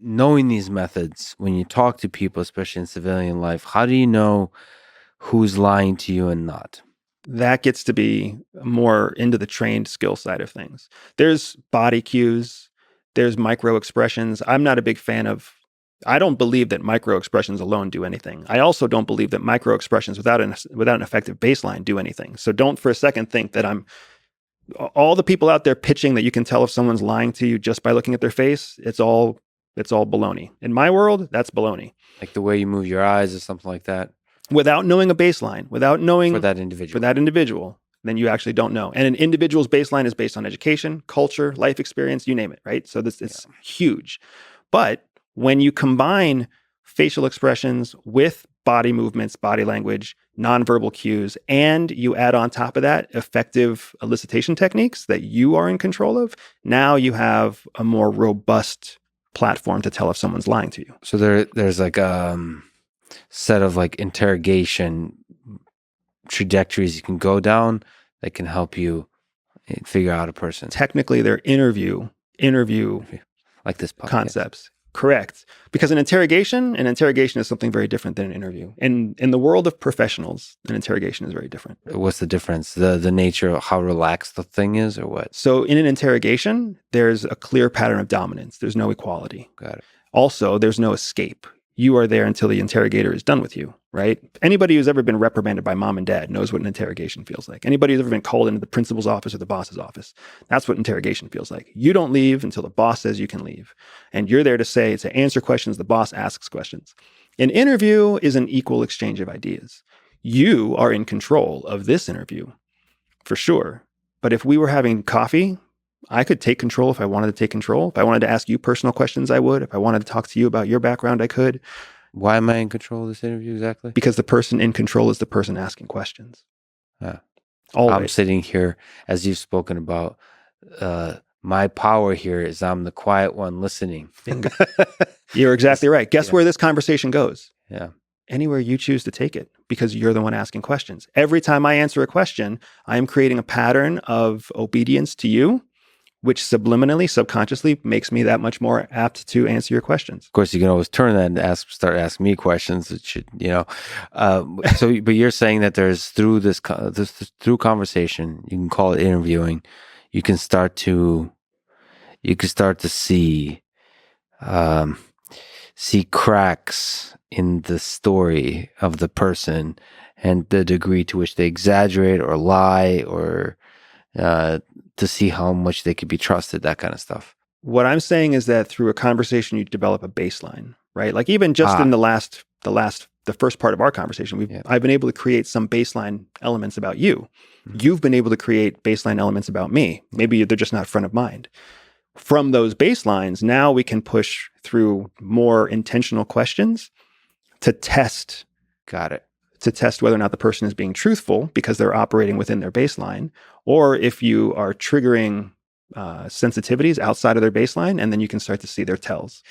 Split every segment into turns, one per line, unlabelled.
knowing these methods, when you talk to people, especially in civilian life, how do you know who's lying to you and not?
That gets to be more into the trained skill side of things. There's body cues, there's micro expressions. I'm not a big fan of, I don't believe that micro expressions alone do anything. I also don't believe that micro expressions without an effective baseline do anything. So don't for a second think that all the people out there pitching that you can tell if someone's lying to you just by looking at their face. It's all baloney. In my world, that's baloney.
Like the way you move your eyes or something like that.
Without knowing a baseline, without knowing
for that individual.
Then you actually don't know. And an individual's baseline is based on education, culture, life experience, you name it, right? So it's huge. But when you combine facial expressions with body movements, body language, nonverbal cues, and you add on top of that effective elicitation techniques that you are in control of, now you have a more robust platform to tell if someone's lying to you.
So there's like set of like interrogation trajectories you can go down that can help you figure out a person.
Technically, they're interview
like this podcast.
Concepts. Correct. Because an interrogation is something very different than an interview. In the world of professionals, an interrogation is very different.
What's the difference? The nature of how relaxed the thing is, or what?
So in an interrogation, there's a clear pattern of dominance. There's no equality.
Got it.
Also, there's no escape. You are there until the interrogator is done with you, right? Anybody who's ever been reprimanded by mom and dad knows what an interrogation feels like. Anybody who's ever been called into the principal's office or the boss's office, that's what interrogation feels like. You don't leave until the boss says you can leave. And you're there to answer questions, the boss asks questions. An interview is an equal exchange of ideas. You are in control of this interview, for sure. But if we were having coffee, I could take control if I wanted to take control. If I wanted to ask you personal questions, I would. If I wanted to talk to you about your background, I could.
Why am I in control of this interview exactly?
Because the person in control is the person asking questions.
Always. I'm sitting here, as you've spoken about, my power here is I'm the quiet one listening.
You're exactly right. Guess where this conversation goes?
Yeah.
Anywhere you choose to take it, because you're the one asking questions. Every time I answer a question, I am creating a pattern of obedience to you, which subliminally, subconsciously makes me that much more apt to answer your questions.
Of course, you can always turn that and start asking me questions. It should, but you're saying that there's through conversation, you can call it interviewing. You can start to see cracks in the story of the person and the degree to which they exaggerate or lie or to see how much they could be trusted, that kind of stuff.
What I'm saying is that through a conversation, you develop a baseline, right? Like even just in the first part of our conversation, I've been able to create some baseline elements about you. Mm-hmm. You've been able to create baseline elements about me. Maybe they're just not front of mind. From those baselines, now we can push through more intentional questions to test.
Got it.
To test whether or not the person is being truthful because they're operating within their baseline, or if you are triggering sensitivities outside of their baseline, and then you can start to see their tells.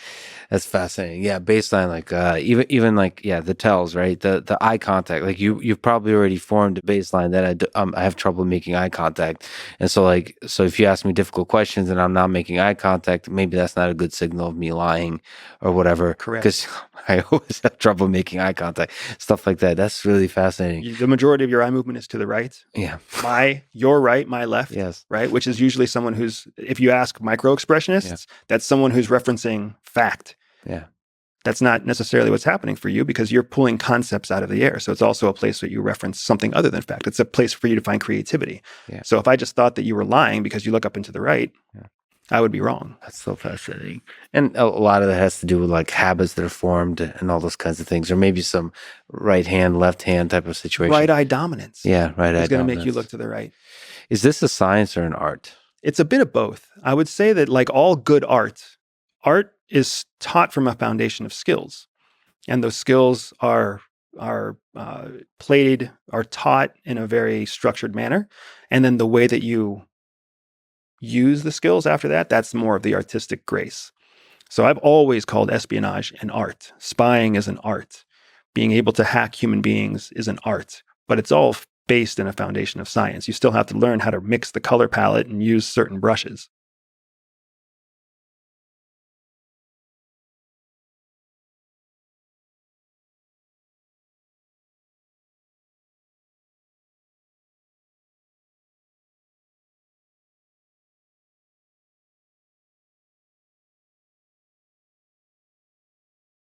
That's fascinating. Yeah, baseline, like even like the tells, right? The eye contact. Like you've probably already formed a baseline that I have trouble making eye contact, and so if you ask me difficult questions and I'm not making eye contact, maybe that's not a good signal of me lying or whatever.
Correct.
Because I always have trouble making eye contact, stuff like that. That's really fascinating.
The majority of your eye movement is to the right.
Yeah.
Your right, my left.
Yes.
Right, which is usually someone who's, if you ask micro expressionists, that's someone who's referencing fact.
Yeah.
That's not necessarily what's happening for you because you're pulling concepts out of the air. So it's also a place where you reference something other than fact. It's a place for you to find creativity.
Yeah.
So if I just thought that you were lying because you look up and to the right, I would be wrong.
That's so fascinating. And a lot of that has to do with like habits that are formed and all those kinds of things, or maybe some right hand, left hand type of situation.
Right eye dominance.
Yeah, right eye dominance.
It's going to make you look to the right.
Is this a science or an art?
It's a bit of both. I would say that like all good art is taught from a foundation of skills. And those skills are taught in a very structured manner. And then the way that you use the skills after that, that's more of the artistic grace. So I've always called espionage an art. Spying is an art. Being able to hack human beings is an art. But it's all based in a foundation of science. You still have to learn how to mix the color palette and use certain brushes.